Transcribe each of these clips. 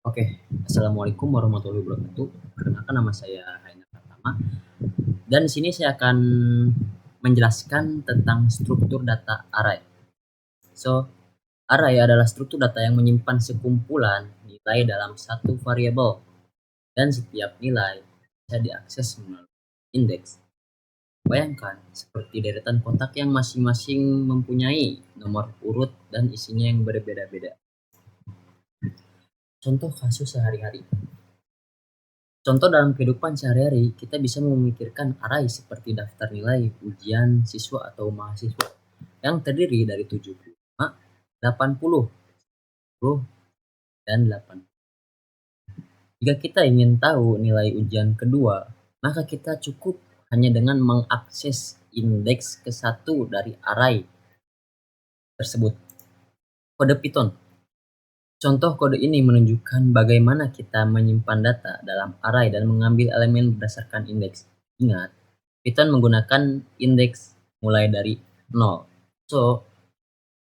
Oke, assalamualaikum warahmatullahi wabarakatuh. Perkenalkan nama saya Rainer Pratama, dan di sini saya akan menjelaskan tentang struktur data array. So, array adalah struktur data yang menyimpan sekumpulan nilai dalam satu variabel, dan setiap nilai bisa diakses melalui indeks. Bayangkan seperti deretan kotak yang masing-masing mempunyai nomor urut dan isinya yang berbeda-beda. Contoh kasus sehari-hari. Contoh dalam kehidupan sehari-hari, kita bisa memikirkan array seperti daftar nilai ujian siswa atau mahasiswa yang terdiri dari 75, 80, 10, dan 8. Jika kita ingin tahu nilai ujian kedua, maka kita cukup hanya dengan mengakses indeks ke satu dari array tersebut. Kode Python. Contoh kode ini menunjukkan bagaimana kita menyimpan data dalam array dan mengambil elemen berdasarkan indeks. Ingat, Python menggunakan indeks mulai dari 0. So,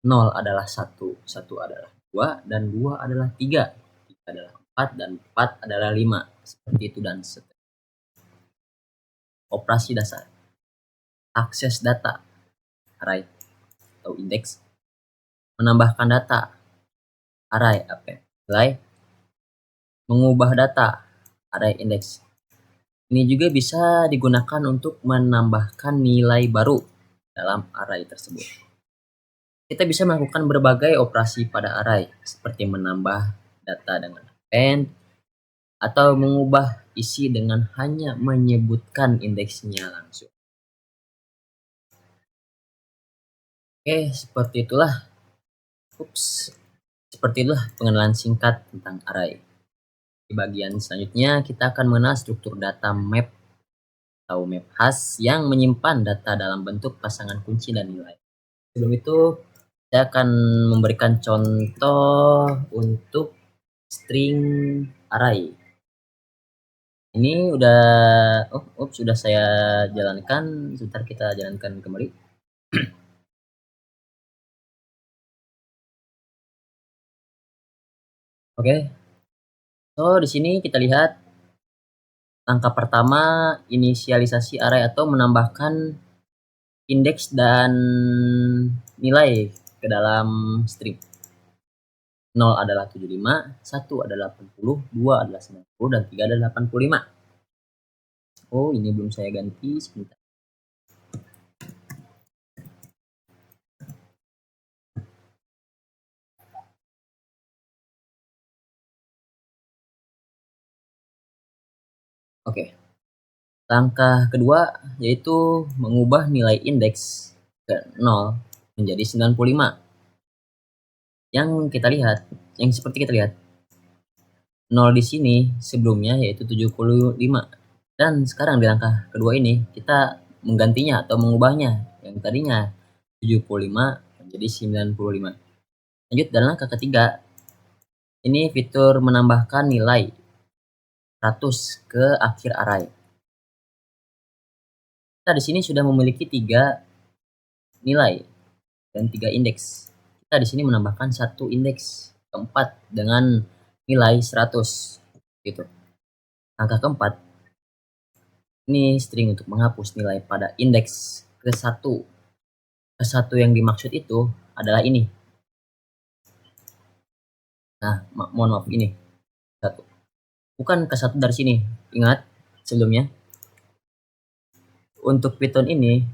0 adalah 1, 1 adalah 2, dan 2 adalah 3, 3 adalah 4, dan 4 adalah 5. Seperti itu dan seterusnya. Operasi dasar. Akses data, array atau indeks. Menambahkan data, array append nilai. Mengubah data, array indeks. Ini juga bisa digunakan untuk menambahkan nilai baru dalam array tersebut. Kita bisa melakukan berbagai operasi pada array, seperti menambah data dengan append, atau mengubah isi dengan hanya menyebutkan indeksnya langsung. Oke, seperti itulah pengenalan singkat tentang array. Di bagian selanjutnya, kita akan mengenal struktur data map atau map khas yang menyimpan data dalam bentuk pasangan kunci dan nilai. Sebelum itu, saya akan memberikan contoh untuk string array. Ini sudah saya jalankan. Sebentar, kita jalankan kembali. Oke. So, di sini kita lihat langkah pertama, inisialisasi array atau menambahkan indeks dan nilai ke dalam string. 0 adalah 75, 1 adalah 80, 2 adalah 90, dan 3 adalah 85. Oh, ini belum saya ganti, sebentar. Oke. Langkah kedua yaitu mengubah nilai indeks ke 0 menjadi 95. Yang seperti kita lihat, 0 di sini sebelumnya yaitu 75. Dan sekarang di langkah kedua ini kita menggantinya atau mengubahnya yang tadinya 75 menjadi 95. Lanjut dalam langkah ketiga, ini fitur menambahkan nilai 100 ke akhir array. Kita di sini sudah memiliki 3 nilai dan 3 indeks. Kita di sini menambahkan 1 indeks keempat dengan nilai 100 gitu. Langkah keempat, ini string untuk menghapus nilai pada indeks ke 1. Ke 1 yang dimaksud itu adalah ini. Nah, mohon maaf, ini 1. Bukan ke 1 dari sini. Ingat sebelumnya, untuk Python ini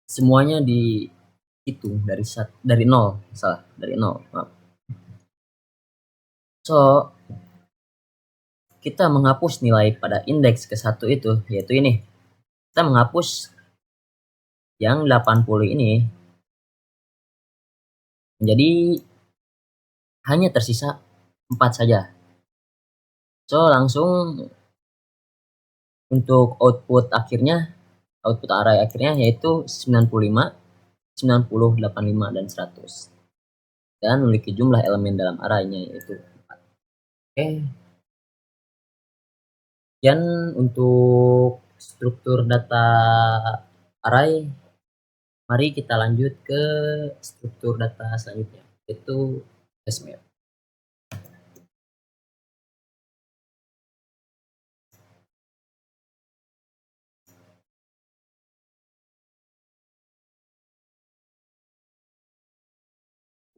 semuanya dihitung dari 0, dari 0. Maaf. So, kita menghapus nilai pada indeks ke 1 itu, yaitu ini. Kita menghapus yang 80 ini, menjadi hanya tersisa 4 saja. So, langsung untuk output array akhirnya yaitu 95, 90, 85, dan 100. Dan memiliki jumlah elemen dalam arraynya yaitu 4. Oke. Dan untuk struktur data array, mari kita lanjut ke struktur data selanjutnya, yaitu hash map.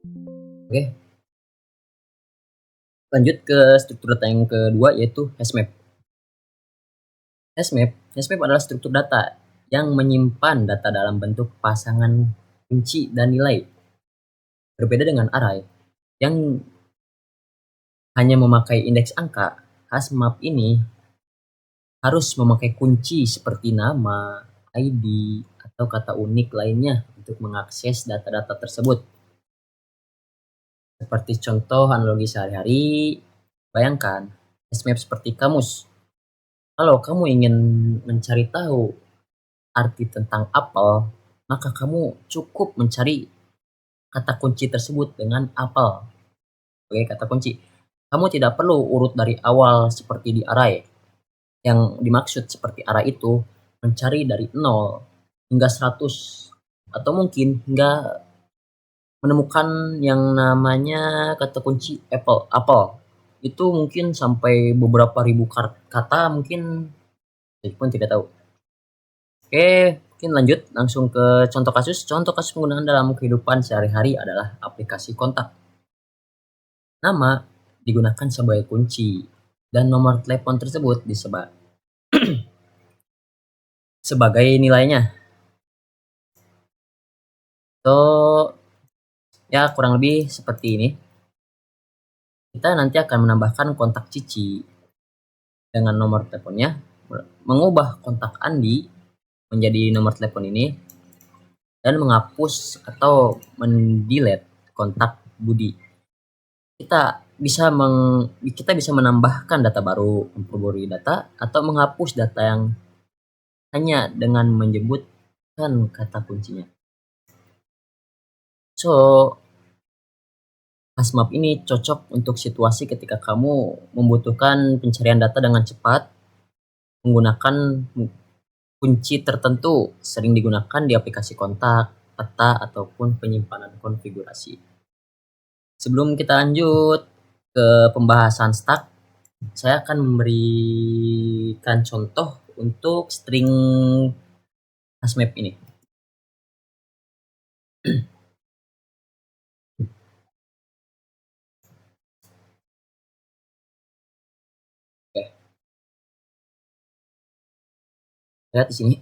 Oke, lanjut ke struktur data yang kedua yaitu hashmap. Hashmap adalah struktur data yang menyimpan data dalam bentuk pasangan kunci dan nilai. Berbeda dengan array yang hanya memakai indeks angka, hashmap ini harus memakai kunci seperti nama, ID, atau kata unik lainnya untuk mengakses data-data tersebut. Seperti contoh analogi sehari-hari, bayangkan hashmap seperti kamus. Kalau kamu ingin mencari tahu arti tentang apel, maka kamu cukup mencari kata kunci tersebut dengan apel sebagai kata kunci. Kamu tidak perlu urut dari awal seperti di array. Yang dimaksud seperti array itu mencari dari 0 hingga 100 atau mungkin hingga menemukan yang namanya kata kunci apple. Itu mungkin sampai beberapa ribu kata mungkin saya pun tidak tahu. Oke, mungkin lanjut langsung ke contoh kasus. Contoh kasus penggunaan dalam kehidupan sehari-hari adalah aplikasi kontak. Nama digunakan sebagai kunci dan nomor telepon tersebut disebut sebagai nilainya. So, ya kurang lebih seperti ini. Kita nanti akan menambahkan kontak Cici dengan nomor teleponnya, mengubah kontak Andi menjadi nomor telepon ini, dan menghapus atau mendelete kontak Budi. Kita bisa menambahkan data baru, memperbarui data, atau menghapus data yang hanya dengan menyebutkan kata kuncinya. So, hashmap ini cocok untuk situasi ketika kamu membutuhkan pencarian data dengan cepat, menggunakan kunci tertentu, sering digunakan di aplikasi kontak, peta, ataupun penyimpanan konfigurasi. Sebelum kita lanjut ke pembahasan stack, saya akan memberikan contoh untuk string hashmap ini. Oke. Lihat di sini.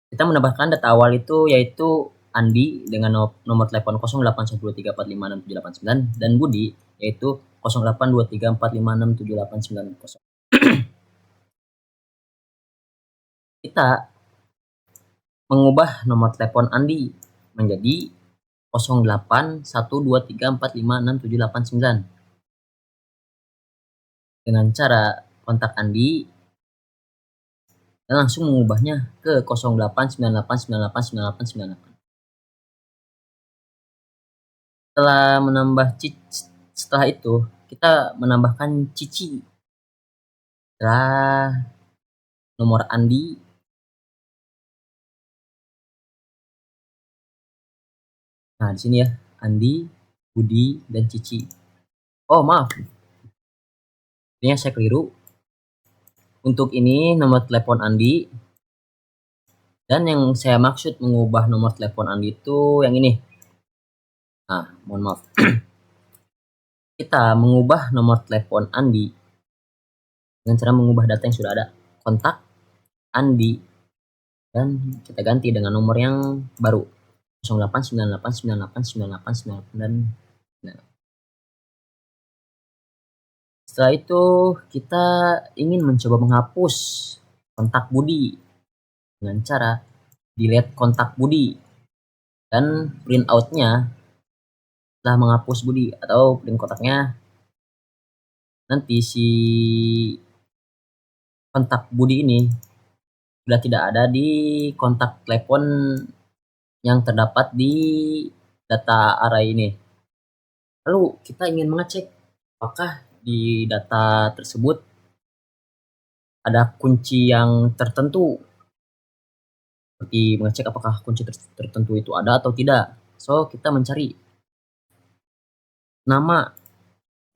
Kita menambahkan data awal itu yaitu Andi dengan nomor telepon 081234567899 dan Budi yaitu 0823456789. Kita mengubah nomor telepon Andi menjadi 081234566789 dengan cara kontak Andi dan langsung mengubahnya ke 089898989898. Setelah itu kita menambahkan Cici setelah nomor Andi. Nah, di sini ya, Andi, Budi, dan Cici. Oh, maaf. Ini saya keliru. Untuk ini nomor telepon Andi. Dan yang saya maksud mengubah nomor telepon Andi itu yang ini. Nah, mohon maaf. Kita mengubah nomor telepon Andi dengan cara mengubah data yang sudah ada. Kontak Andi dan kita ganti dengan nomor yang baru. 0898989898 dan setelah itu kita ingin mencoba menghapus kontak Budi dengan cara delete kontak Budi dan print out-nya setelah menghapus Budi atau print kotaknya nanti si kontak Budi ini sudah tidak ada di kontak telepon yang terdapat di data array ini. Lalu kita ingin mengecek apakah di data tersebut ada kunci yang tertentu, seperti mengecek apakah kunci tertentu itu ada atau tidak. So, kita mencari nama,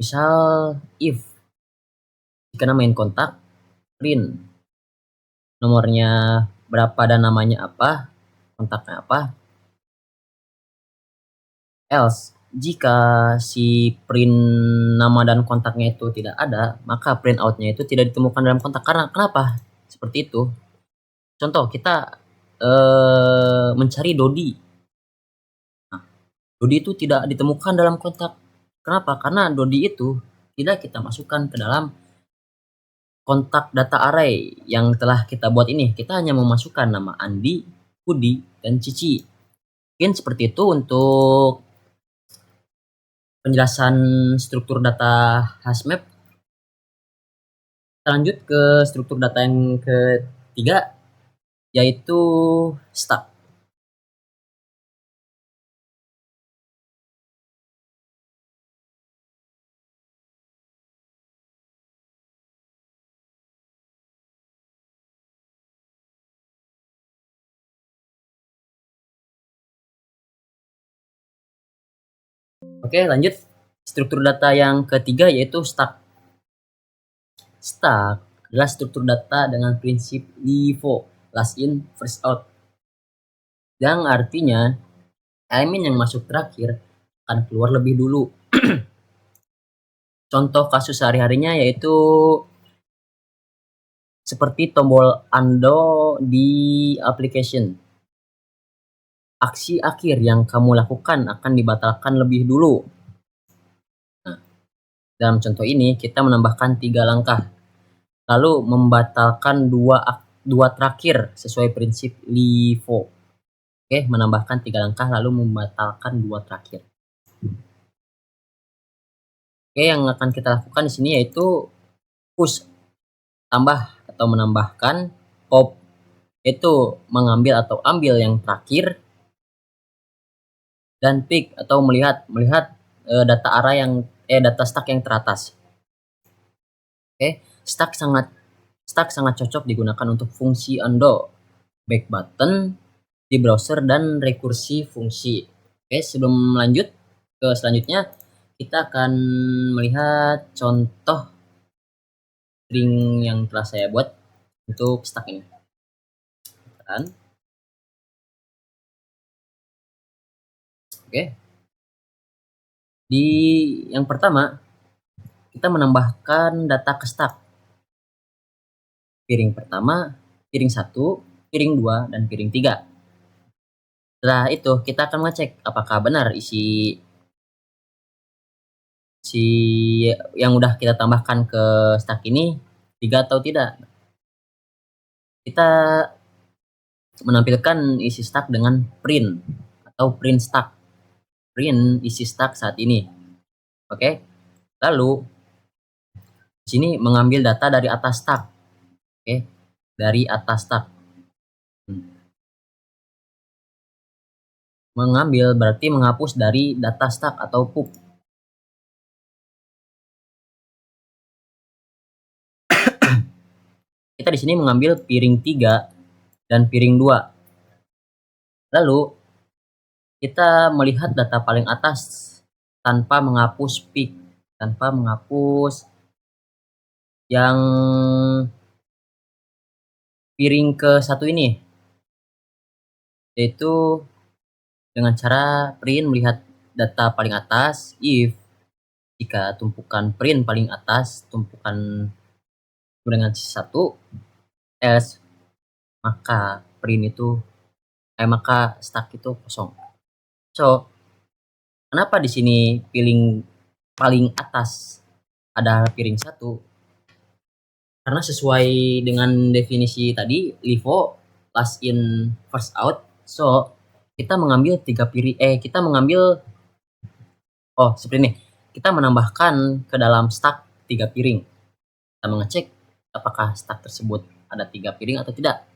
misal if, jika nama in kontak, print, nomornya berapa dan namanya apa, kontaknya apa. Else, jika si print nama dan kontaknya itu tidak ada, maka print out-nya itu tidak ditemukan dalam kontak. Karena kenapa? Seperti itu. Contoh, kita mencari Dodi. Nah, Dodi itu tidak ditemukan dalam kontak. Kenapa? Karena Dodi itu tidak kita masukkan ke dalam kontak data array yang telah kita buat ini. Kita hanya memasukkan nama Andi, Budi, dan Cici. Mungkin seperti itu untuk penjelasan struktur data HashMap. Kita lanjut ke struktur data yang ketiga, yaitu stack. Oke, lanjut. Struktur data yang ketiga yaitu stack. Stack adalah struktur data dengan prinsip LIFO, last in, first out. Yang artinya elemen yang masuk terakhir akan keluar lebih dulu. Contoh kasus sehari-harinya yaitu seperti tombol undo di application. Aksi akhir yang kamu lakukan akan dibatalkan lebih dulu. Nah, dalam contoh ini kita menambahkan 3 langkah, lalu membatalkan dua terakhir sesuai prinsip LIFO. Oke, menambahkan 3 langkah lalu membatalkan 2 terakhir. Oke, yang akan kita lakukan di sini yaitu push, tambah atau menambahkan, pop itu mengambil atau ambil yang terakhir, dan pick atau melihat data array yang data stack yang teratas. Oke, stack sangat cocok digunakan untuk fungsi undo, back button di browser, dan rekursi fungsi. Oke, sebelum lanjut ke selanjutnya, kita akan melihat contoh string yang telah saya buat untuk stack ini. Oke. Di yang pertama, kita menambahkan data ke stack. Piring pertama, piring 1, piring 2, dan piring 3. Setelah itu, kita akan mengecek apakah benar isi yang udah kita tambahkan ke stack ini 3 atau tidak. Kita menampilkan isi stack dengan print atau print stack. Print isi stack saat ini. Oke. Lalu di sini mengambil data dari atas stack. Oke. Dari atas stack. Mengambil berarti menghapus dari data stack atau pup. Kita di sini mengambil piring 3 dan piring 2. Lalu kita melihat data paling atas tanpa menghapus pick, tanpa menghapus yang piring ke 1 ini, yaitu dengan cara print melihat data paling atas, if jika tumpukan print paling atas tumpukan dengan 1, else maka print itu maka stack itu kosong. So, kenapa di sini piring paling atas ada piring 1? Karena sesuai dengan definisi tadi, LIFO, last in, first out. So, kita mengambil 3 piring, kita mengambil, seperti ini. Kita menambahkan ke dalam stack 3 piring. Kita mengecek apakah stack tersebut ada 3 piring atau tidak.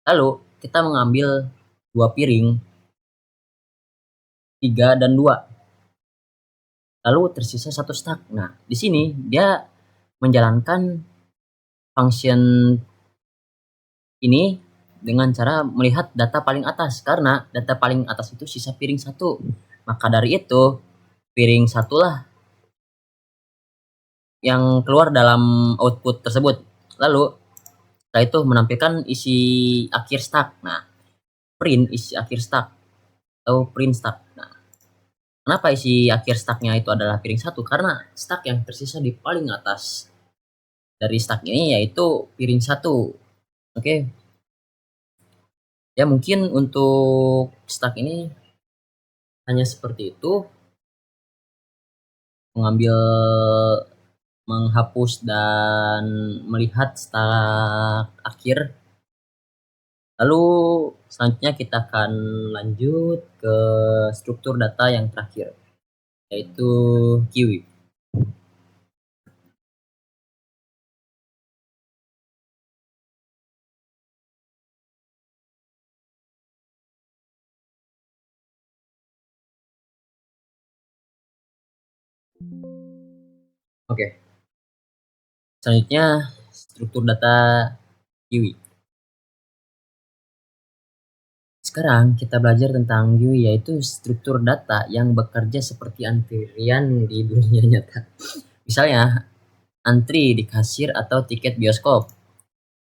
Lalu, kita mengambil 2 piring, 3 dan 2. Lalu tersisa 1 stack. Nah, di sini dia menjalankan function ini dengan cara melihat data paling atas, karena data paling atas itu sisa piring 1. Maka dari itu, piring 1 lah yang keluar dalam output tersebut. Lalu, setelah itu menampilkan isi akhir stack. Nah, print isi akhir stack atau print stack. Nah, Kenapa isi akhir stacknya itu adalah piring 1? Karena stack yang tersisa di paling atas dari stack ini yaitu piring 1. Oke. Ya mungkin untuk stack ini hanya seperti itu. Menghapus dan melihat stack akhir. Lalu selanjutnya kita akan lanjut ke struktur data yang terakhir, yaitu Kiwi. Oke. Selanjutnya struktur data Kiwi. Sekarang kita belajar tentang GUI, yaitu struktur data yang bekerja seperti antrian di dunia nyata. Misalnya, antri di kasir atau tiket bioskop.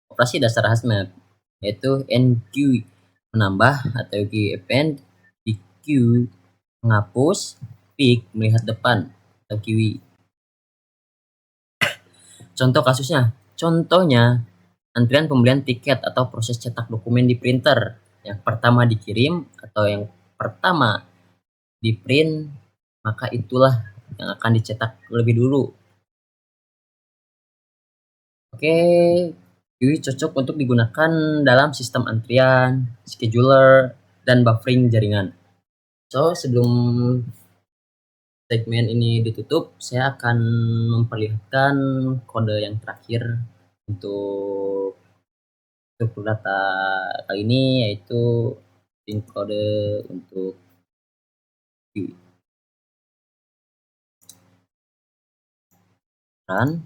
Operasi dasar HAZMAP, yaitu NQUEUE, menambah atau QUEUE append, di Q menghapus, pick melihat depan atau QUEUE. Contoh kasusnya, contohnya antrian pembelian tiket atau proses cetak dokumen di printer. Yang pertama dikirim atau yang pertama di print, maka itulah yang akan dicetak lebih dulu. Oke, GUI cocok untuk digunakan dalam sistem antrian, scheduler, dan buffering jaringan. So, sebelum segmen ini ditutup, saya akan memperlihatkan kode yang terakhir untuk data kali ini, yaitu kode untuk GUI. Run.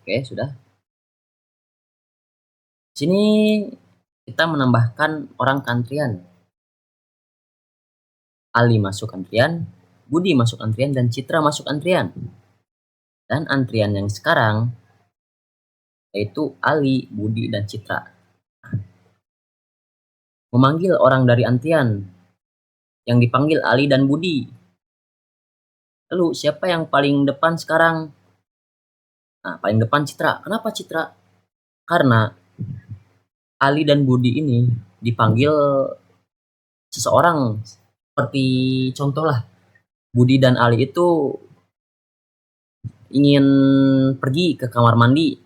Oke, sudah. Sini kita menambahkan orang ke antrian. Ali masuk antrian, Budi masuk antrian, dan Citra masuk antrian. Dan antrian yang sekarang yaitu Ali, Budi, dan Citra. Memanggil orang dari antrian yang dipanggil Ali dan Budi. Lalu siapa yang paling depan sekarang? Nah, paling depan Citra. Kenapa Citra? Karena Ali dan Budi ini dipanggil seseorang. Seperti contoh lah, Budi dan Ali itu ingin pergi ke kamar mandi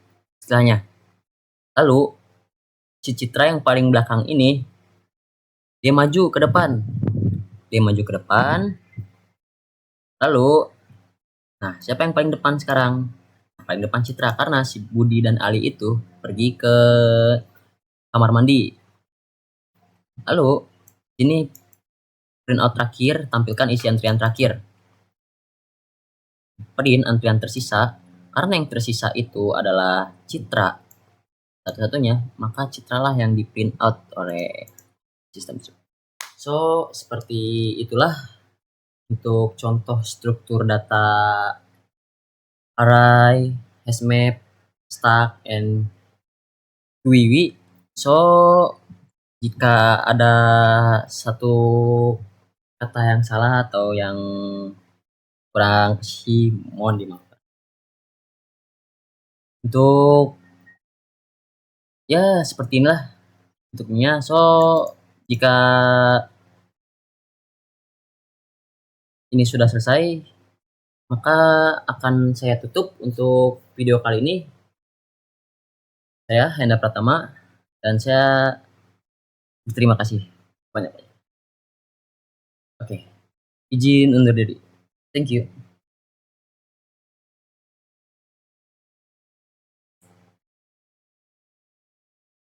istilahnya. Lalu si Citra yang paling belakang ini, dia maju ke depan. Lalu, nah siapa yang paling depan sekarang? Paling depan Citra, karena si Budi dan Ali itu pergi ke kamar mandi. Lalu ini print out terakhir, tampilkan isi antrian terakhir. Print antrian tersisa, karena yang tersisa itu adalah Citra satu-satunya, maka Citra lah yang di print out oleh sistem. So, seperti itulah untuk contoh struktur data array, HashMap, stack, and QUEUE. So, jika ada satu kata yang salah atau yang kurang sih, mohon dimaafkan. Untuk ya seperti inilah bentuknya. So, jika ini sudah selesai, maka akan saya tutup untuk video kali ini. Saya Hendra Pratama, dan saya berterima kasih banyak. Oke, izin undur diri. Thank you.